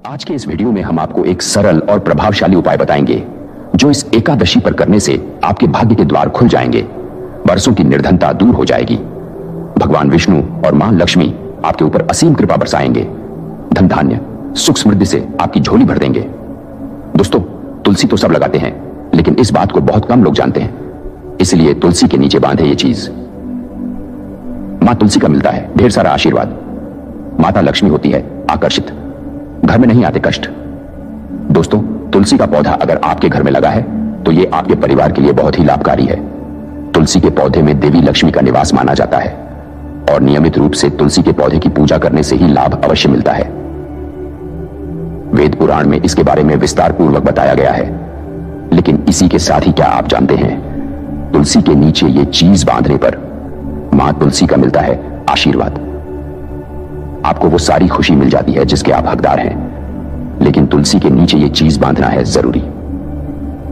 आज के इस वीडियो में हम आपको एक सरल और प्रभावशाली उपाय बताएंगे जो इस एकादशी पर करने से आपके भाग्य के द्वार खुल जाएंगे, वर्षों की निर्धनता दूर हो जाएगी, भगवान विष्णु और मां लक्ष्मी आपके ऊपर असीम कृपा बरसाएंगे, धन धान्य सुख समृद्धि से आपकी झोली भर देंगे। दोस्तों, तुलसी तो सब लगाते हैं, लेकिन इस बात को बहुत कम लोग जानते हैं, इसलिए तुलसी के नीचे बांधे ये चीज। मां तुलसी का मिलता है ढेर सारा आशीर्वाद, माता लक्ष्मी होती है आकर्षित, घर में नहीं आते कष्ट। दोस्तों, तुलसी का पौधा अगर आपके घर में लगा है तो यह आपके परिवार के लिए बहुत ही लाभकारी है। तुलसी के पौधे में देवी लक्ष्मी का निवास माना जाता है और नियमित रूप से तुलसी के पौधे की पूजा करने से ही लाभ अवश्य मिलता है। वेद पुराण में इसके बारे में विस्तार पूर्वक बताया गया है, लेकिन इसी के साथ ही क्या आप जानते हैं, तुलसी के नीचे ये चीज बांधने पर मां तुलसी का मिलता है आशीर्वाद। आपको वो सारी खुशी मिल जाती है जिसके आप हकदार हैं, लेकिन तुलसी के नीचे ये चीज बांधना है जरूरी।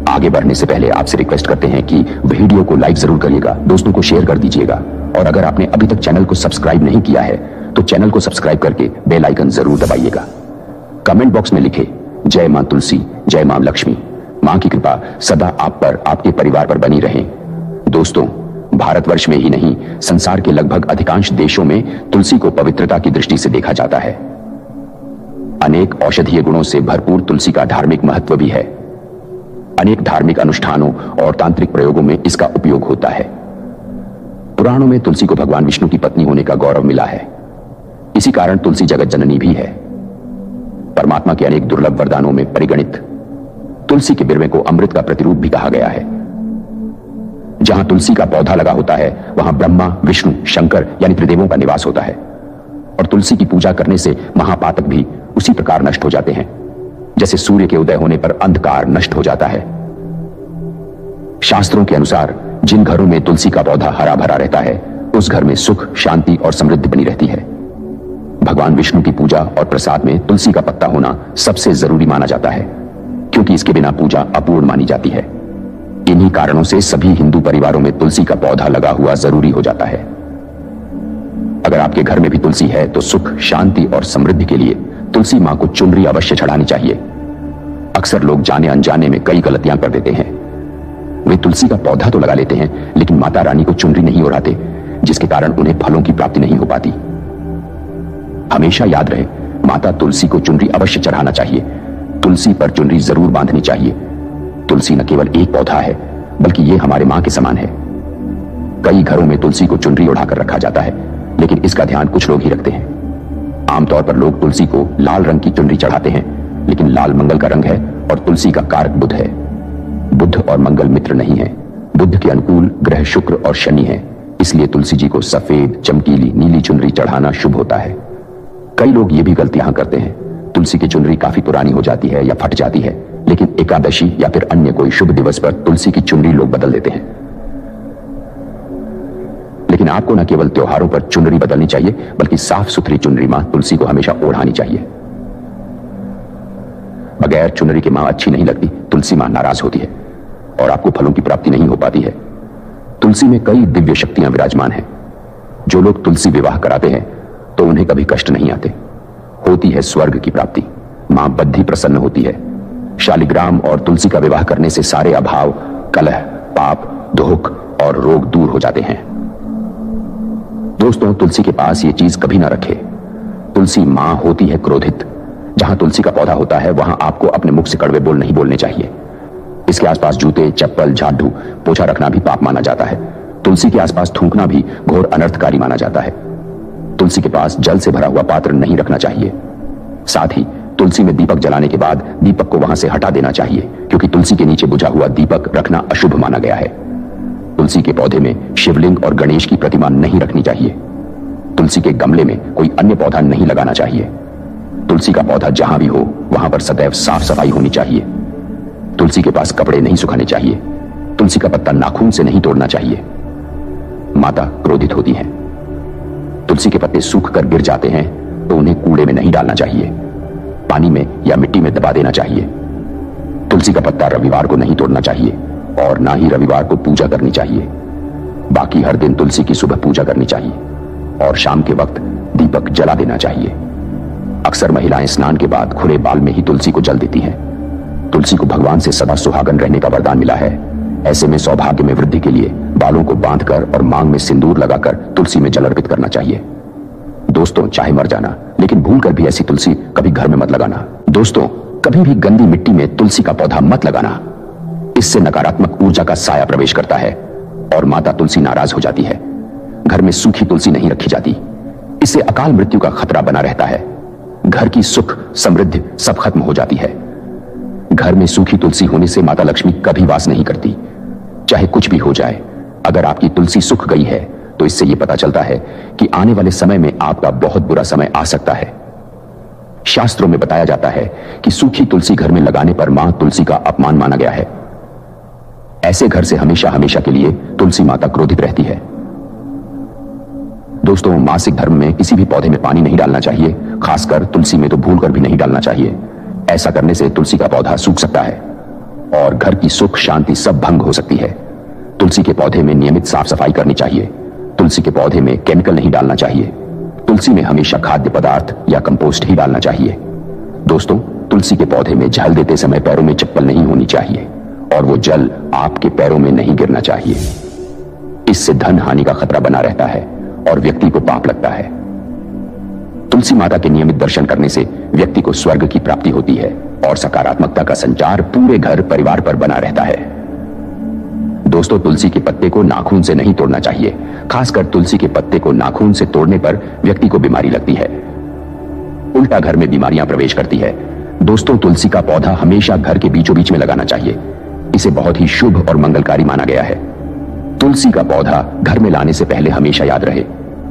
आगे बढ़ने से पहले आपसे रिक्वेस्ट करते हैं कि वीडियो को लाइक जरूर करिएगा, दोस्तों को शेयर कर दीजिएगा, और अगर आपने अभी तक चैनल को सब्सक्राइब नहीं किया है तो चैनल को सब्सक्राइब करके बेल आइकन जरूर दबाइएगा। कमेंट बॉक्स में लिखे जय मां तुलसी, जय मां लक्ष्मी, मां की कृपा सदा आप पर, आपके परिवार पर बनी रहे। दोस्तों, भारतवर्ष में ही नहीं, संसार के लगभग अधिकांश देशों में तुलसी को पवित्रता की दृष्टि से देखा जाता है। अनेक औषधीय गुणों से भरपूर तुलसी का धार्मिक महत्व भी है। अनेक धार्मिक अनुष्ठानों और तांत्रिक प्रयोगों में इसका उपयोग होता है। पुराणों में तुलसी को भगवान विष्णु की पत्नी होने का गौरव मिला है। इसी कारण तुलसी जगत जननी भी है। परमात्मा के अनेक दुर्लभ वरदानों में परिगणित तुलसी के बिरवे को अमृत का प्रतिरूप भी कहा गया है। जहां तुलसी का पौधा लगा होता है वहां ब्रह्मा, विष्णु, शंकर यानी त्रिदेवों का निवास होता है, और तुलसी की पूजा करने से महापातक भी उसी प्रकार नष्ट हो जाते हैं जैसे सूर्य के उदय होने पर अंधकार नष्ट हो जाता है। शास्त्रों के अनुसार जिन घरों में तुलसी का पौधा हरा भरा रहता है उस घर में सुख, शांति और समृद्धि बनी रहती है। भगवान विष्णु की पूजा और प्रसाद में तुलसी का पत्ता होना सबसे जरूरी माना जाता है, क्योंकि इसके बिना पूजा अपूर्ण मानी जाती है। इन्हीं कारणों से सभी हिंदू परिवारों में तुलसी का पौधा लगा हुआ जरूरी हो जाता है। अगर आपके घर में भी तुलसी है तो सुख, शांति और समृद्धि के लिए तुलसी मां को चुनरी अवश्य चढ़ानी चाहिए। अक्सर लोग जाने अनजाने में कई गलतियां कर देते हैं। वे तुलसी का पौधा तो लगा लेते हैं लेकिन माता रानी को चुनरी नहीं ओढ़ाते, जिसके कारण उन्हें फलों की प्राप्ति नहीं हो पाती। हमेशा याद रहे, माता तुलसी को चुनरी अवश्य चढ़ाना चाहिए। तुलसी पर चुनरी जरूर बांधनी चाहिए। तुलसी न केवल एक पौधा है बल्कि ये हमारे मां के समान है। कई घरों में तुलसी को चुनरी ओढ़ाकर रखा जाता है, लेकिन इसका ध्यान कुछ लोग ही रखते हैं। आमतौर पर लोग तुलसी को लाल रंग की चुनरी चढ़ाते हैं, लेकिन लाल मंगल का रंग है और तुलसी का कारक बुध है। बुध और मंगल मित्र नहीं है। बुध के अनुकूल ग्रह शुक्र और शनि है, इसलिए तुलसी जी को सफेद, चमकीली, नीली चुनरी चढ़ाना शुभ होता है। कई लोग ये भी गलतियां करते हैं, तुलसी की चुनरी काफी पुरानी हो जाती है या फट जाती है, लेकिन एकादशी या फिर अन्य कोई शुभ दिवस पर तुलसी की चुनरी लोग बदल देते हैं। लेकिन आपको न केवल त्योहारों पर चुनरी बदलनी चाहिए बल्कि साफ सुथरी चुनरी मां तुलसी को हमेशा ओढ़ानी चाहिए। बगैर चुनरी के मां अच्छी नहीं लगती, तुलसी मां नाराज होती है और आपको फलों की प्राप्ति नहीं हो पाती है। तुलसी में कई दिव्य शक्तियां विराजमान हैं। जो लोग तुलसी विवाह कराते हैं तो उन्हें कभी कष्ट नहीं आते, होती है स्वर्ग की प्राप्ति। मां बद्धी प्रसन्न होती है। शालिग्राम और तुलसी का विवाह करने से सारे अभाव, कलह, पाप, दुख और रोग दूर हो जाते हैं। दोस्तों, तुलसी के पास ये चीज कभी ना रखे। तुलसी मां होती है क्रोधित। जहां तुलसी का पौधा होता है वहां आपको अपने मुख से कड़वे बोल नहीं बोलने चाहिए। इसके आसपास जूते, चप्पल, झाड़ू, पोछा रखना भी पाप माना जाता है। तुलसी के आसपास थूकना भी घोर अनर्थकारी माना जाता है। तुलसी के पास जल से भरा हुआ पात्र नहीं रखना चाहिए। साथ ही तुलसी में दीपक जलाने के बाद दीपक को वहां से हटा देना चाहिए, क्योंकि तुलसी के नीचे बुझा हुआ दीपक रखना अशुभ माना गया है। तुलसी के पौधे में शिवलिंग और गणेश की प्रतिमा नहीं रखनी चाहिए। तुलसी के गमले में कोई अन्य पौधा नहीं लगाना चाहिए। तुलसी का पौधा जहां भी हो वहां पर सदैव साफ सफाई होनी चाहिए। तुलसी के पास कपड़े नहीं सुखाने चाहिए। तुलसी का पत्ता नाखून से नहीं तोड़ना चाहिए। माता क्रोधित होती है। तुलसी के पत्ते सूख कर गिर जाते हैं तो उन्हें कूड़े में नहीं डालना चाहिए, पानी में या मिट्टी में दबा देना चाहिए। तुलसी का पत्ता रविवार को नहीं तोड़ना चाहिए और ना ही रविवार को पूजा करनी चाहिए। बाकी हर दिन तुलसी की सुबह पूजा करनी चाहिए और शाम के वक्त दीपक जला देना चाहिए। अक्सर महिलाएं स्नान के बाद खुले बाल में ही तुलसी को जल देती हैं। तुलसी को भगवान से सदा सुहागन रहने का वरदान मिला है। ऐसे में सौभाग्य में वृद्धि के लिए बालों को बांधकर और मांग में सिंदूर लगाकर तुलसी में जल अर्पित करना चाहिए। दोस्तों, चाहे मर जाना, लेकिन भूलकर भी ऐसी तुलसी कभी घर में मत लगाना। दोस्तों, कभी भी गंदी मिट्टी में तुलसी का पौधा मत लगाना। इससे नकारात्मक ऊर्जा का साया प्रवेश करता है और माता तुलसी नाराज हो जाती है। घर में सूखी तुलसी नहीं रखी जाती। इससे अकाल मृत्यु का खतरा बना रहता है। घर की सुख समृद्धि सब खत्म हो जाती है। घर में सूखी तुलसी होने से माता लक्ष्मी कभी वास नहीं करती। चाहे कुछ भी हो जाए, अगर आपकी तुलसी सूख गई है तो इससे यह पता चलता है कि आने वाले समय में आपका बहुत बुरा समय आ सकता है। शास्त्रों में बताया जाता है कि सूखी तुलसी घर में लगाने पर मां तुलसी का अपमान माना गया है। ऐसे घर से हमेशा हमेशा के लिए तुलसी माता क्रोधित रहती है। दोस्तों, मासिक धर्म में किसी भी पौधे में पानी नहीं डालना चाहिए, खासकर तुलसी में तो भूलकर भी नहीं डालना चाहिए। ऐसा करने से तुलसी का पौधा सूख सकता है और घर की सुख शांति सब भंग हो सकती है। तुलसी के पौधे में नियमित साफ सफाई करनी चाहिए। तुलसी के पौधे में केमिकल नहीं डालना चाहिए। तुलसी में हमेशा खाद्य पदार्थ या कंपोस्ट ही डालना चाहिए। दोस्तों, तुलसी के पौधे में जल देते समय पैरों में चप्पल नहीं होनी चाहिए और वो जल आपके पैरों में नहीं गिरना चाहिए। इससे धन हानि का खतरा बना रहता है और व्यक्ति को पाप लगता है। तुलसी माता के नियमित दर्शन करने से व्यक्ति को स्वर्ग की प्राप्ति होती है और सकारात्मकता का संचार पूरे घर परिवार पर बना रहता है। दोस्तों, तुलसी के पत्ते को नाखून से नहीं तोड़ना चाहिए। खासकर तुलसी के पत्ते को नाखून से तोड़ने पर व्यक्ति को बीमारी लगती है। उल्टा घर में बीमारियां प्रवेश करती है। दोस्तों, तुलसी का पौधा हमेशा घर के बीचों बीच में लगाना चाहिए। इसे बहुत ही शुभ और मंगलकारी माना गया है। तुलसी का पौधा घर में लाने से पहले हमेशा याद रहे,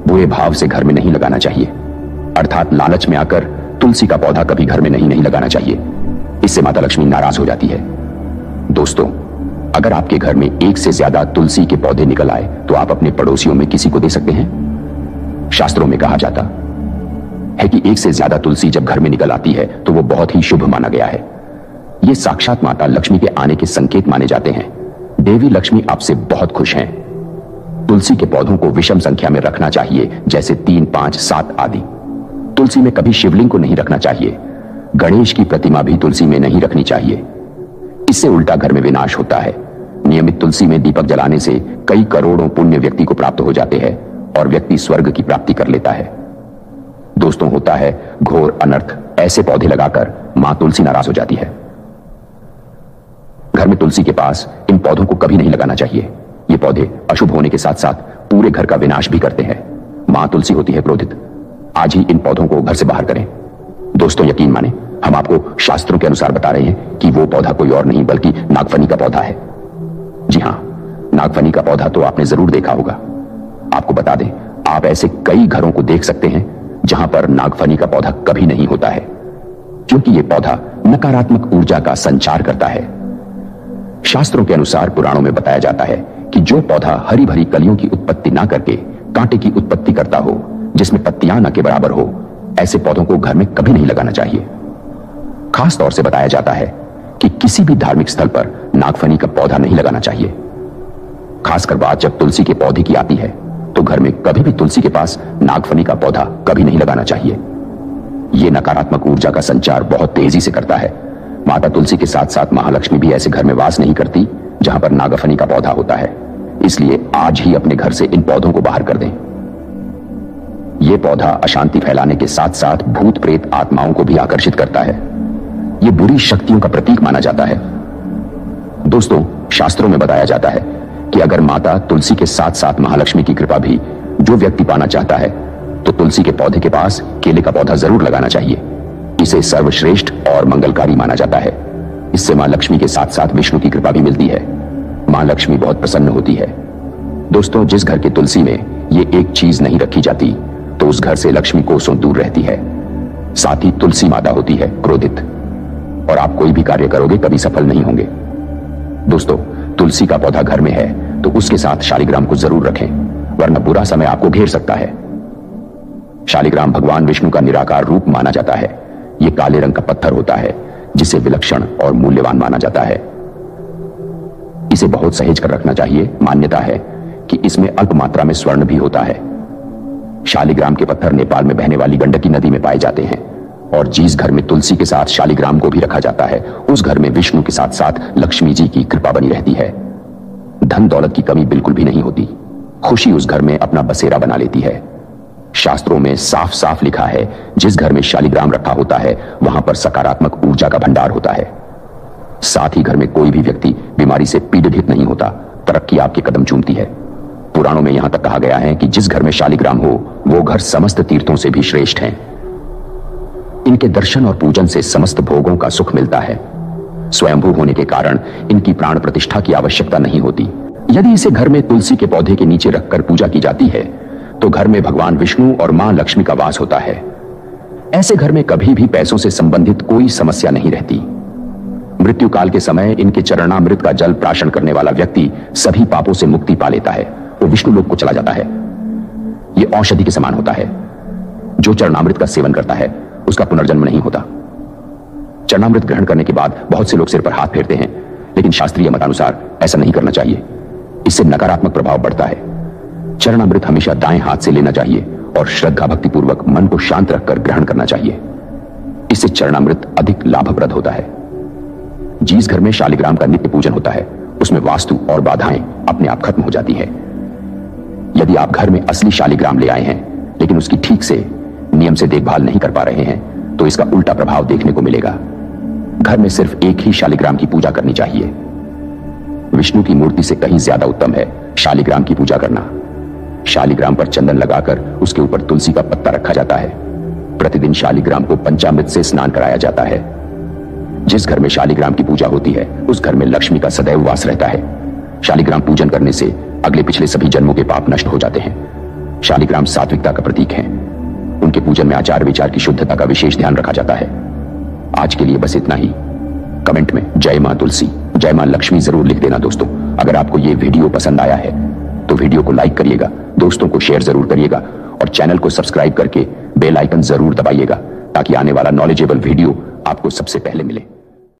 बुरे भाव से घर में नहीं लगाना चाहिए। अर्थात लालच में आकर तुलसी का पौधा कभी घर में नहीं लगाना चाहिए। इससे माता लक्ष्मी नाराज हो जाती है। दोस्तों, अगर आपके घर में एक से ज्यादा तुलसी के पौधे निकल आए तो आप अपने पड़ोसियों में किसी को दे सकते हैं। शास्त्रों में कहा जाता है कि एक से ज्यादा तुलसी जब घर में निकल आती है तो वो बहुत ही शुभ माना गया है। ये साक्षात माता लक्ष्मी के आने के संकेत माने जाते हैं। देवी लक्ष्मी आपसे बहुत खुश हैं। तुलसी के पौधों को विषम संख्या में रखना चाहिए, जैसे 3, 5, 7 आदि। तुलसी में कभी शिवलिंग को नहीं रखना चाहिए। गणेश की प्रतिमा भी तुलसी में नहीं रखनी चाहिए। इससे उल्टा घर में विनाश होता है। नियमित तुलसी में दीपक जलाने से कई करोड़ों पुण्य व्यक्ति को प्राप्त हो जाते हैं और व्यक्ति स्वर्ग की प्राप्ति कर लेता है। दोस्तों, होता है घोर अनर्थ। ऐसे पौधे लगाकर मां तुलसी नाराज हो जाती है। घर में तुलसी के पास इन पौधों को कभी नहीं लगाना चाहिए। ये पौधे अशुभ होने के साथ साथ पूरे घर का विनाश भी करते हैं। मां तुलसी होती है क्रोधित। आज ही इन पौधों को घर से बाहर करें। दोस्तों, यकीन माने, हम आपको शास्त्रों के अनुसार बता रहे हैं कि वो पौधा कोई और नहीं बल्कि नागफनी का पौधा है। जी हां, नागफनी का पौधा तो आपने जरूर देखा होगा। आपको बता दें, आप ऐसे कई घरों को देख सकते हैं जहां पर नागफनी का पौधा कभी नहीं होता है, क्योंकि यह पौधा नकारात्मक ऊर्जा का संचार करता है। शास्त्रों के अनुसार पुराणों में बताया जाता है कि जो पौधा हरी भरी कलियों की उत्पत्ति ना करके कांटे की उत्पत्ति करता हो, जिसमें पत्तियां न के बराबर हो, ऐसे पौधों को घर में कभी नहीं लगाना चाहिए। खास तौर से बताया जाता है कि किसी भी धार्मिक स्थल पर नागफनी का पौधा नहीं लगाना चाहिए। खासकर बात जब तुलसी के पौधे की आती है तो घर में कभी भी तुलसी के पास नागफनी का पौधा कभी नहीं लगाना चाहिए। यह नकारात्मक ऊर्जा का संचार बहुत तेजी से करता है। माता तुलसी के साथ साथ महालक्ष्मी भी ऐसे घर में वास नहीं करती जहां पर नागफनी का पौधा होता है। इसलिए आज ही अपने घर से इन पौधों को बाहर कर दें। यह पौधा अशांति फैलाने के साथ साथ भूत प्रेत आत्माओं को भी आकर्षित करता है। यह बुरी शक्तियों का प्रतीक माना जाता है। दोस्तों, शास्त्रों में बताया जाता है कि अगर माता तुलसी के साथ साथ महालक्ष्मी की कृपा भी जो व्यक्ति पाना चाहता है तो तुलसी के पौधे के पास केले का पौधा जरूर लगाना चाहिए। इसे सर्वश्रेष्ठ और मंगलकारी माना जाता है। इससे मां लक्ष्मी के साथ साथ विष्णु की कृपा भी मिलती है। मां लक्ष्मी बहुत प्रसन्न होती है। दोस्तों, जिस घर की तुलसी में ये एक चीज नहीं रखी जाती तो उस घर से लक्ष्मी कोसों दूर रहती है। साथ ही तुलसी माता होती है क्रोधित और आप कोई भी कार्य करोगे कभी सफल नहीं होंगे। दोस्तों, तुलसी का पौधा घर में है तो उसके साथ शालिग्राम को जरूर रखें, वरना बुरा समय आपको घेर सकता है। शालिग्राम भगवान विष्णु का निराकार रूप माना जाता है। यह काले रंग का पत्थर होता है जिसे विलक्षण और मूल्यवान माना जाता है। इसे बहुत सहेज कर रखना चाहिए। मान्यता है कि इसमें अल्प मात्रा में स्वर्ण भी होता है। शालिग्राम के पत्थर नेपाल में बहने वाली गंडकी नदी में पाए जाते हैं। और जिस घर में तुलसी के साथ शालिग्राम को भी रखा जाता है, उस घर में विष्णु के साथ साथ लक्ष्मी जी की कृपा बनी रहती है। धन दौलत की कमी बिल्कुल भी नहीं होती। खुशी उस घर में अपना बसेरा बना लेती है। शास्त्रों में साफ साफ लिखा है, जिस घर में शालिग्राम रखा होता है वहां पर सकारात्मक ऊर्जा का भंडार होता है। साथ ही घर में कोई भी व्यक्ति बीमारी से पीड़ित नहीं होता, तरक्की आपके कदम चूमती है। पुराणों में यहां तक कहा गया है कि जिस घर में शालिग्राम हो वो घर समस्त तीर्थों से भी श्रेष्ठ है। इनके दर्शन और पूजन से समस्त भोगों का सुख मिलता है। स्वयंभू होने के कारण इनकी प्राण प्रतिष्ठा की आवश्यकता नहीं होती। यदि इसे घर में तुलसी के पौधे के नीचे रखकर पूजा की जाती है तो घर में भगवान विष्णु और मां लक्ष्मी का वास होता है। ऐसे घर में कभी भी पैसों से संबंधित कोई समस्या नहीं रहती। मृत्यु काल के समय इनके चरणामृत का जल प्राशन करने वाला व्यक्ति सभी पापों से मुक्ति पा लेता है, वो विष्णु लोक को चला जाता है। यह औषधि के समान होता है। जो चरणामृत का सेवन करता है उसका पुनर्जन्म नहीं होता। चरणामृत ग्रहण करने के बाद बहुत से लोग सिर पर हाथ फेरते हैं, लेकिन शास्त्रीय मतानुसार ऐसा नहीं करना चाहिए। इससे नकारात्मक प्रभाव बढ़ता है। चरणामृत हमेशा दाएं हाथ से लेना चाहिए और श्रद्धा भक्ति पूर्वक मन को शांत रखकर ग्रहण करना चाहिए। इससे चरणामृत अधिक लाभप्रद होता है। जिस घर में शालिग्राम का नित्य पूजन होता है उसमें वास्तु और बाधाएं अपने आप खत्म हो जाती है। यदि आप घर में असली शालिग्राम ले आए हैं लेकिन उसकी ठीक से नियम से देखभाल नहीं कर पा रहे हैं तो इसका उल्टा प्रभाव देखने को मिलेगा। घर में सिर्फ एक ही शालिग्राम की पूजा करनी चाहिए। विष्णु की मूर्ति से कहीं ज्यादा उत्तम है शालिग्राम की पूजा करना। शालिग्राम पर चंदन लगाकर उसके ऊपर तुलसी का पत्ता रखा जाता है। प्रतिदिन शालिग्राम को पंचामृत से स्नान कराया जाता है। जिस घर में शालिग्राम की पूजा होती है उस घर में लक्ष्मी का सदैव वास रहता है। शालिग्राम पूजन करने से अगले पिछले सभी जन्मों के पाप नष्ट हो जाते हैं। शालिग्राम सात्विकता का प्रतीक है। उनके पूजन में आचार विचार की शुद्धता का विशेष ध्यान रखा जाता है। आज के लिए बस इतना ही। कमेंट में जय मां तुलसी, जय मां लक्ष्मी जरूर लिख देना दोस्तों। अगर आपको ये वीडियो पसंद आया है तो वीडियो को लाइक करिएगा, दोस्तों को शेयर जरूर करिएगा और चैनल को सब्सक्राइब करके बेल आइकन जरूर दबाइएगा ताकि आने वाला नॉलेजेबल वीडियो आपको सबसे पहले मिले।